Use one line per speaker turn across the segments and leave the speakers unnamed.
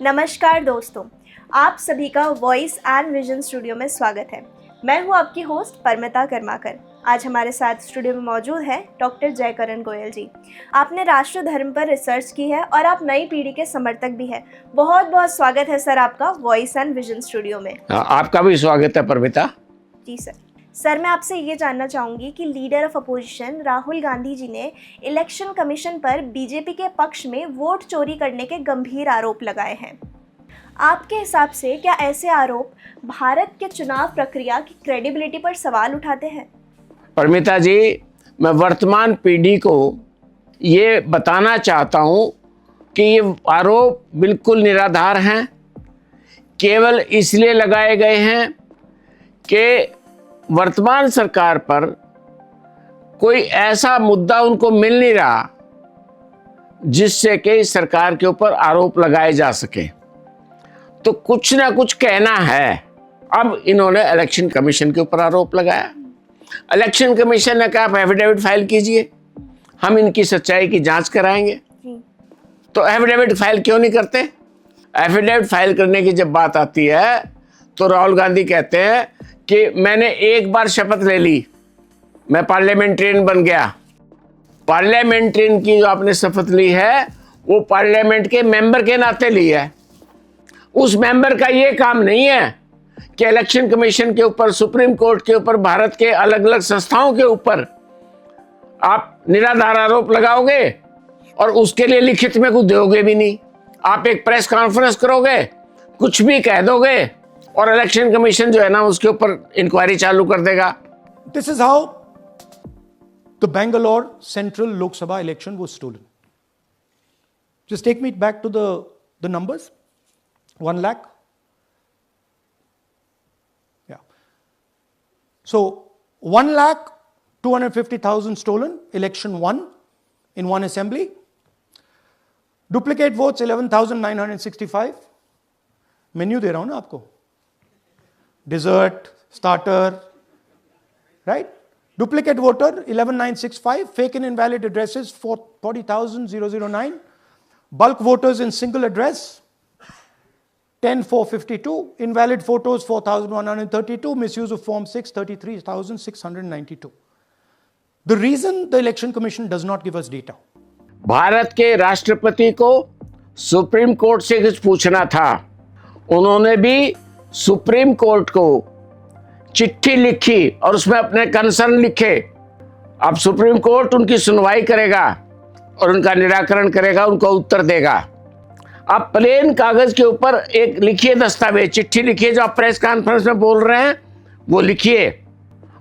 नमस्कार दोस्तों, आप सभी का वॉइस एंड विजन स्टूडियो में स्वागत है। मैं हूं आपकी होस्ट परमिता कर्माकर। आज हमारे साथ स्टूडियो में मौजूद है डॉक्टर जयकरण गोयल जी। आपने राष्ट्र धर्म पर रिसर्च की है और आप नई पीढ़ी के समर्थक भी हैं। बहुत बहुत स्वागत है सर आपका वॉइस एंड विजन स्टूडियो में।
आपका भी स्वागत है परमिता।
जी सर, मैं आपसे ये जानना चाहूँगी कि leader of opposition Rahul Gandhi ji ने इलेक्शन कमीशन पर बीजेपी के पक्ष में वोट चोरी करने के गंभीर आरोप लगाए हैं। आपके हिसाब से क्या ऐसे आरोप भारत के चुनाव प्रक्रिया की क्रेडिबिलिटी पर सवाल उठाते हैं?
परमिता जी, मैं वर्तमान पीढ़ी को ये बताना चाहता हूँ कि ये आरोप बिल्कुल निराधार हैं, केवल इसलिए लगाए गए हैं कि वर्तमान सरकार पर कोई ऐसा मुद्दा उनको मिल नहीं रहा जिससे कि इस सरकार के ऊपर आरोप लगाए जा सके, तो कुछ ना कुछ कहना है। अब इन्होंने इलेक्शन कमीशन के ऊपर आरोप लगाया। इलेक्शन कमीशन ने कहा आप एफिडेविट फाइल कीजिए, हम इनकी सच्चाई की जांच कराएंगे। तो एफिडेविट फाइल क्यों नहीं करते? एफिडेविट फाइल करने की जब बात आती है तो राहुल गांधी कहते हैं कि मैंने एक बार शपथ ले ली, मैं पार्लियामेंट्रियन बन गया। पार्लियामेंट्रियन की जो आपने शपथ ली है वो पार्लियामेंट के मेंबर के नाते ली है। उस मेंबर का ये काम नहीं है कि इलेक्शन कमीशन के ऊपर, सुप्रीम कोर्ट के ऊपर, भारत के अलग अलग संस्थाओं के ऊपर आप निराधार आरोप लगाओगे और उसके लिए लिखित में कुछ दोगे भी नहीं। आप एक प्रेस कॉन्फ्रेंस करोगे, कुछ भी कह दोगे और इलेक्शन कमीशन जो है ना उसके ऊपर इंक्वायरी चालू कर देगा।
This is how the Bangalore Central Lok Sabha election was stolen. Just take me back to the numbers. 1 lakh. Yeah. So 1,250,000 stolen, election won in one assembly. Duplicate votes 11,965. Menu दे रहा हूं ना आपको. Dessert, starter, right? Duplicate voter 11,965. Fake and invalid addresses 40,009. Bulk voters in single address 10,452. Invalid photos 4,132. Misuse of Form 6 33,692. The reason the Election Commission does not give us data.
Bharat के राष्ट्रपति को supreme court से कुछ पूछना था, उन्होंने भी supreme court को चिट्ठी लिखी और उसमें अपने कंसर्न लिखे। अब सुप्रीम कोर्ट उनकी सुनवाई करेगा और उनका निराकरण करेगा, उनको उत्तर देगा। आप प्लेन कागज के ऊपर एक लिखिए दस्तावेज, चिट्ठी लिखिए, जो आप प्रेस कॉन्फ्रेंस में बोल रहे हैं वो लिखिए,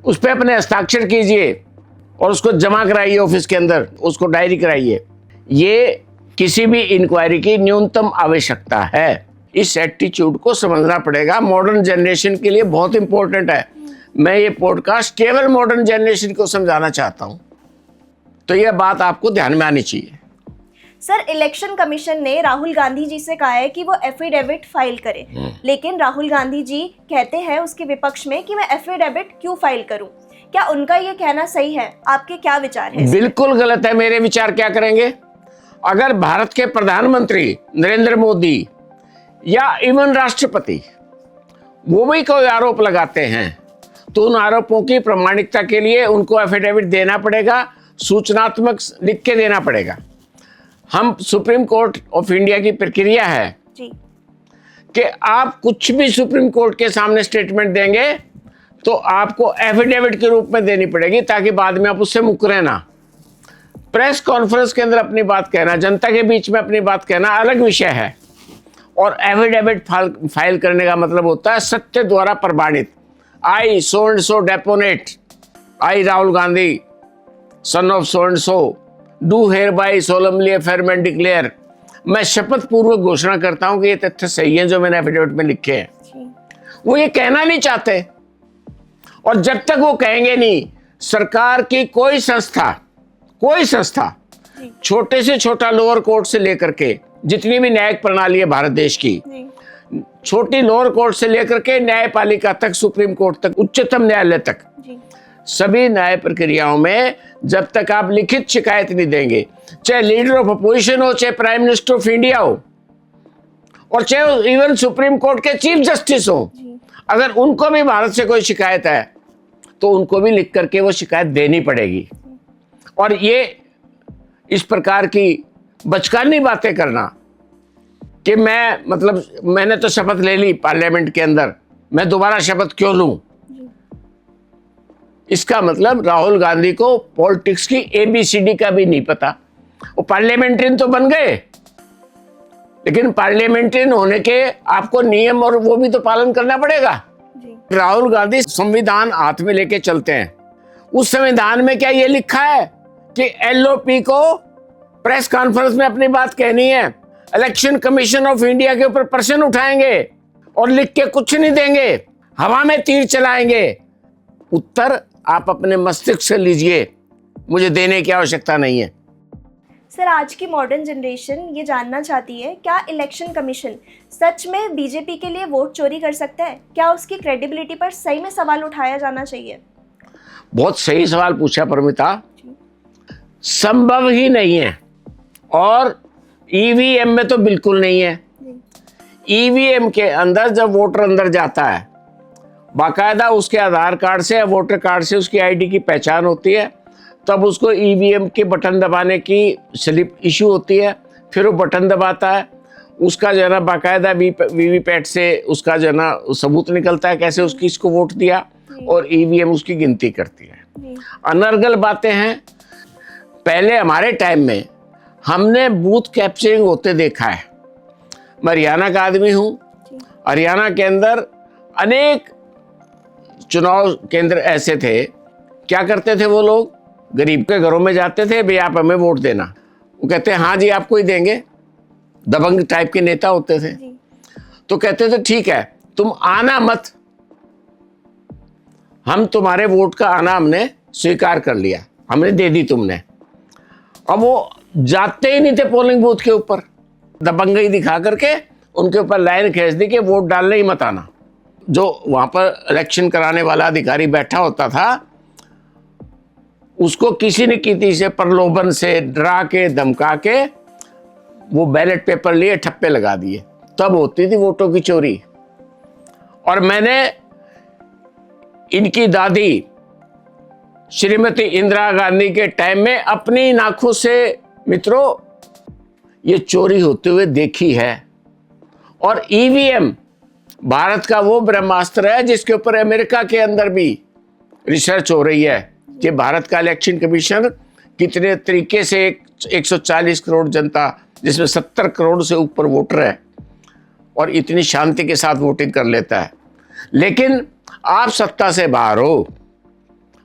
उस पर अपने हस्ताक्षर कीजिए और उसको जमा कराइए ऑफिस के अंदर, उसको डायरी कराइए। ये किसी भी इंक्वायरी की न्यूनतम आवश्यकता है। इस एटीट्यूड को समझना पड़ेगा, मॉडर्न जनरेशन के लिए बहुत इंपॉर्टेंट है। मैं ये पॉडकास्ट केवल मॉडर्न जनरेशन को समझाना चाहता हूं, तो यह बात आपको ध्यान में आनी चाहिए।
सर, इलेक्शन कमीशन ने राहुल गांधी जी से कहा है कि वो एफिडेविट फाइल करें, लेकिन राहुल गांधी जी कहते हैं उसके विपक्ष में कि मैं एफिडेविट क्यों फाइल करूं। क्या उनका ये कहना सही है? आपके क्या विचार हैं?
बिल्कुल गलत है। मेरे विचार क्या करेंगे? अगर भारत के प्रधानमंत्री नरेंद्र मोदी या इवन राष्ट्रपति वो भी कोई आरोप लगाते हैं तो उन आरोपों की प्रामाणिकता के लिए उनको एफिडेविट देना पड़ेगा, सूचनात्मक लिख के देना पड़ेगा। हम सुप्रीम कोर्ट ऑफ इंडिया की प्रक्रिया है
जी
कि आप कुछ भी सुप्रीम कोर्ट के सामने स्टेटमेंट देंगे तो आपको एफिडेविट के रूप में देनी पड़ेगी, ताकि बाद में आप उससे मुकरें ना। प्रेस कॉन्फ्रेंस के अंदर अपनी बात कहना, जनता के बीच में अपनी बात कहना अलग विषय है, और एफिडेविट फाइल करने का मतलब होता है सत्य द्वारा प्रमाणित। I so and so deponent, I Rahul Gandhi son of so and so do hereby solemnly affirm and declare, मैं शपथ पूर्वक घोषणा करता हूं कि ये तथ्य सही है जो मैंने एफिडेविट में लिखे हैं। वो ये कहना नहीं चाहते, और जब तक वो कहेंगे नहीं, सरकार की कोई संस्था छोटे से छोटा लोअर कोर्ट से लेकर के जितनी भी न्यायिक प्रणाली है भारत देश की, छोटी लोअर कोर्ट से लेकर के न्यायपालिका तक, सुप्रीम कोर्ट तक, उच्चतम न्यायालय तक, सभी न्याय प्रक्रियाओं में जब तक आप लिखित शिकायत नहीं देंगे, चाहे लीडर ऑफ अपोजिशन हो, चाहे प्राइम मिनिस्टर ऑफ इंडिया हो, और चाहे इवन सुप्रीम कोर्ट के चीफ जस्टिस हो, अगर उनको भी भारत से कोई शिकायत है तो उनको भी लिख करके वो शिकायत देनी पड़ेगी। और ये इस प्रकार की बचकानी बातें करना कि मैंने तो शपथ ले ली पार्लियामेंट के अंदर, मैं दोबारा शपथ क्यों लूं, इसका मतलब राहुल गांधी को पॉलिटिक्स की ABCD का भी नहीं पता। वो पार्लियामेंट्रियन तो बन गए, लेकिन पार्लियामेंट्रियन होने के आपको नियम और वो भी तो पालन करना पड़ेगा। राहुल गांधी संविधान हाथ में लेके चलते हैं। उस संविधान में क्या ये लिखा है कि LOP को प्रेस कॉन्फ्रेंस में अपनी बात कहनी है, इलेक्शन कमीशन ऑफ इंडिया के ऊपर प्रश्न उठाएंगे और लिख के कुछ नहीं देंगे, हवा में तीर चलाएंगे? उत्तर आप अपने मस्तिष्क से लीजिए, मुझे देने की आवश्यकता नहीं है।
सर, आज की मॉडर्न जनरेशन ये जानना चाहती है, क्या इलेक्शन कमीशन सच में बीजेपी के लिए वोट चोरी कर सकता है? क्या उसकी क्रेडिबिलिटी पर सही में सवाल उठाया जाना चाहिए?
बहुत सही सवाल पूछा परमिता। संभव ही नहीं है, और EVM में तो बिल्कुल नहीं है। EVM के अंदर जब वोटर अंदर जाता है, बाकायदा उसके आधार कार्ड से या वोटर कार्ड से उसकी ID की पहचान होती है, तब उसको EVM के बटन दबाने की स्लिप इशू होती है, फिर वो बटन दबाता है, उसका जो है ना बाकायदा VVPAT से उसका जो है ना सबूत निकलता है कैसे उसकी इसको वोट दिया, और EVM उसकी गिनती करती है। अनर्गल बातें हैं। पहले हमारे टाइम में हमने बूथ कैप्चरिंग होते देखा है। मैं हरियाणा का आदमी हूँ। हरियाणा के अंदर अनेक चुनाव केंद्र ऐसे थे, क्या करते थे वो लोग, गरीब के घरों में जाते थे, भाई आप हमें वोट देना। वो कहते हैं हाँ जी आपको ही देंगे। दबंग टाइप के नेता होते थे, तो कहते थे ठीक है तुम आना मत, हम तुम्हारे वोट का आना हमने स्वीकार कर लिया, हमने दे दी तुमने। अब वो जाते ही नहीं थे पोलिंग बूथ के ऊपर, दबंगई दिखा करके उनके ऊपर लाइन खींच दी कि वोट डालने ही मत आना। जो वहां पर इलेक्शन कराने वाला अधिकारी बैठा होता था, उसको किसी न किसी से प्रलोभन से डरा के धमका के वो बैलेट पेपर लिए ठप्पे लगा दिए, तब होती थी वोटों की चोरी। और मैंने इनकी दादी श्रीमती इंदिरा गांधी के टाइम में अपनी आंखों से मित्रों ये चोरी होते हुए देखी है। और EVM भारत का वो ब्रह्मास्त्र है जिसके ऊपर अमेरिका के अंदर भी रिसर्च हो रही है कि भारत का इलेक्शन कमीशन कितने तरीके से 140 करोड़ जनता, जिसमें 70 करोड़ से ऊपर वोटर है, और इतनी शांति के साथ वोटिंग कर लेता है। लेकिन आप सत्ता से बाहर हो,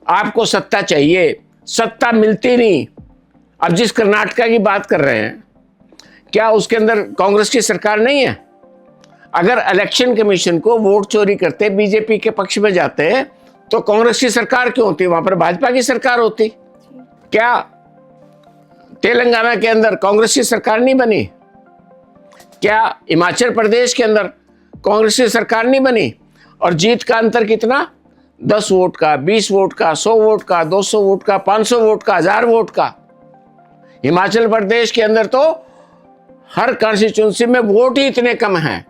आपको सत्ता चाहिए, सत्ता मिलती नहीं। अब जिस कर्नाटका की बात कर रहे हैं, क्या उसके अंदर कांग्रेस की सरकार नहीं है? अगर इलेक्शन कमीशन को वोट चोरी करते बीजेपी के पक्ष में जाते हैं तो कांग्रेस की सरकार क्यों होती? वहां पर भाजपा की सरकार होती। क्या तेलंगाना के अंदर कांग्रेस की सरकार नहीं बनी? क्या हिमाचल प्रदेश के अंदर कांग्रेस की सरकार नहीं बनी? और जीत का अंतर कितना? 10 वोट का, 20 वोट का, 100 वोट का, 200 वोट का, 500 वोट का, 1000 वोट का। हिमाचल प्रदेश के अंदर तो हर कॉन्स्टिट्यूंसी में वोट ही इतने कम हैं,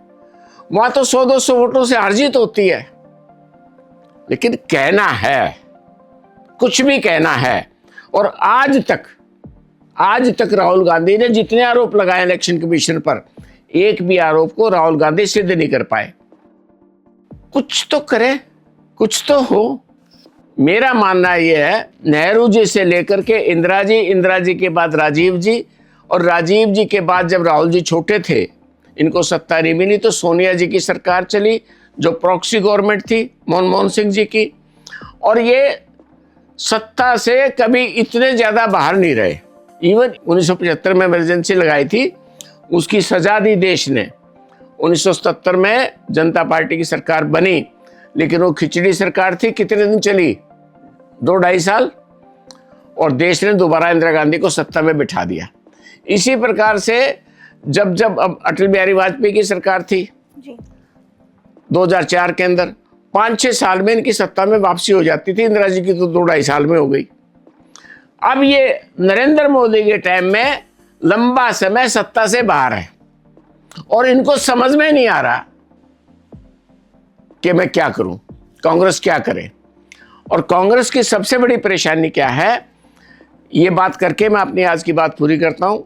वहां तो 100-200 वोटों से हार जीत होती है। लेकिन कहना है, कुछ भी कहना है। और आज तक राहुल गांधी ने जितने आरोप लगाए इलेक्शन कमीशन पर, एक भी आरोप को राहुल गांधी सिद्ध नहीं कर पाए। कुछ तो करे, कुछ तो हो। मेरा मानना यह है, नेहरू जी से लेकर के इंदिरा जी के बाद राजीव जी, और राजीव जी के बाद जब राहुल जी छोटे थे, इनको सत्ता नहीं मिली, तो सोनिया जी की सरकार चली जो प्रॉक्सी गवर्नमेंट थी मनमोहन सिंह जी की। और ये सत्ता से कभी इतने ज़्यादा बाहर नहीं रहे। इवन 1975 में इमरजेंसी लगाई थी, उसकी सजा दी देश ने। 1977 में जनता पार्टी की सरकार बनी, लेकिन वो खिचड़ी सरकार थी। कितने दिन चली? 2-2.5 साल, और देश ने दोबारा इंदिरा गांधी को सत्ता में बिठा दिया। इसी प्रकार से जब अब अटल बिहारी वाजपेयी की सरकार थी जी, 2004 के अंदर 5-6 साल में इनकी सत्ता में वापसी हो जाती थी। इंदिरा जी की तो 2-2.5 साल में हो गई। अब ये नरेंद्र मोदी के टाइम में लंबा समय सत्ता से बाहर है। और इनको समझ में नहीं आ रहा कि मैं क्या करूं, कांग्रेस क्या करे। और कांग्रेस की सबसे बड़ी परेशानी क्या है, ये बात करके मैं अपनी आज की बात पूरी करता हूं।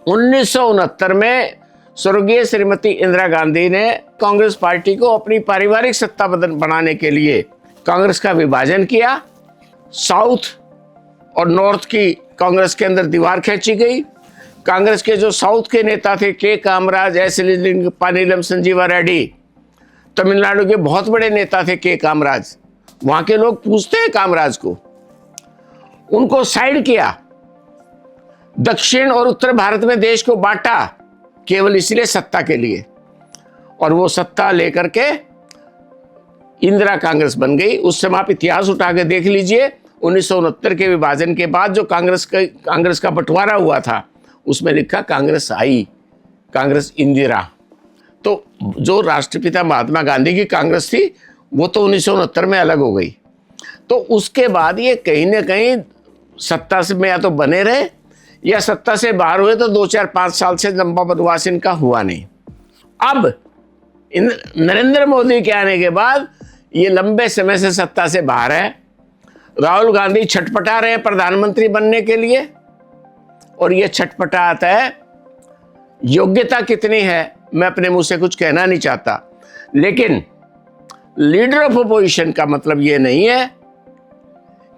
1969 में स्वर्गीय श्रीमती इंदिरा गांधी ने कांग्रेस पार्टी को अपनी पारिवारिक सत्ता बनाने के लिए कांग्रेस का विभाजन किया। साउथ और नॉर्थ की कांग्रेस के अंदर दीवार खींची गई। कांग्रेस के जो साउथ के नेता थे, के कामराज, एस पानीलम, संजीवा रेड्डी, तमिलनाडु के बहुत बड़े नेता थे के कामराज, वहां के लोग पूछते हैं कामराज को, उनको साइड किया। दक्षिण और उत्तर भारत में देश को बांटा केवल इसलिए सत्ता के लिए, और वो सत्ता लेकर के इंदिरा कांग्रेस बन गई। उस समय आप इतिहास उठा के देख लीजिए, 1969 के विभाजन के बाद जो कांग्रेस का बंटवारा हुआ था, उसमें लिखा कांग्रेस आई, कांग्रेस इंदिरा। तो जो राष्ट्रपिता महात्मा गांधी की कांग्रेस थी वो तो 1969 में अलग हो गई। तो उसके बाद ये कहीं ना कहीं सत्ता से में या तो बने रहे या सत्ता से बाहर हुए, तो 2-4-5 साल से लंबा बनवास इनका हुआ नहीं। अब नरेंद्र मोदी के आने के बाद ये लंबे समय से सत्ता से बाहर है। राहुल गांधी छटपटा रहे हैं प्रधानमंत्री बनने के लिए, और ये छटपटाहट है, योग्यता कितनी है मैं अपने मुंह से कुछ कहना नहीं चाहता, लेकिन लीडर ऑफ अपोजिशन का मतलब ये नहीं है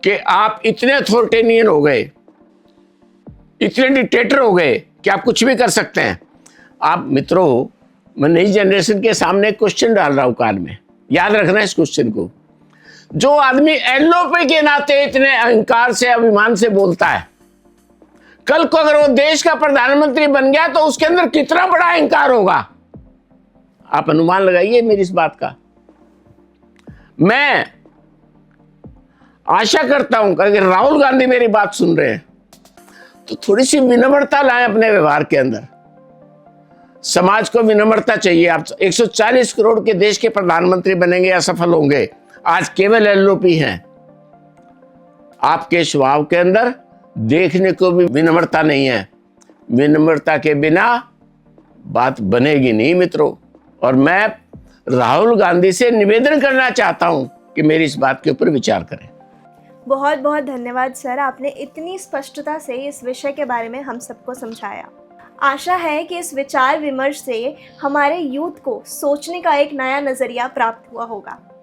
कि आप इतने अथॉरिटेरियन हो गए, इतने डिक्टेटर हो गए कि आप कुछ भी कर सकते हैं। आप मित्रों, मैं नई जनरेशन के सामने एक क्वेश्चन डाल रहा हूं कान में, याद रखना इस क्वेश्चन को। जो आदमी एलओपी के नाते इतने अहंकार से, अभिमान से बोलता है, कल को अगर वो देश का प्रधानमंत्री बन गया तो उसके अंदर कितना बड़ा अहंकार होगा, आप अनुमान लगाइए मेरी इस बात का। मैं आशा करता हूं कि अगर राहुल गांधी मेरी बात सुन रहे हैं तो थोड़ी सी विनम्रता लाएं अपने व्यवहार के अंदर। समाज को विनम्रता चाहिए। आप 140 करोड़ के देश के प्रधानमंत्री बनेंगे या सफल होंगे, आज केवल एलओपी हैं। आपके स्वभाव के अंदर देखने को भी विनम्रता नहीं है। विनम्रता के बिना बात बनेगी नहीं मित्रों। और मैं राहुल गांधी से निवेदन करना चाहता हूं कि मेरी इस बात के ऊपर विचार करें।
बहुत बहुत धन्यवाद सर, आपने इतनी स्पष्टता से इस विषय के बारे में हम सबको समझाया। आशा है कि इस विचार विमर्श से हमारे यूथ को सोचने का एक नया नज़रिया प्राप्त हुआ होगा।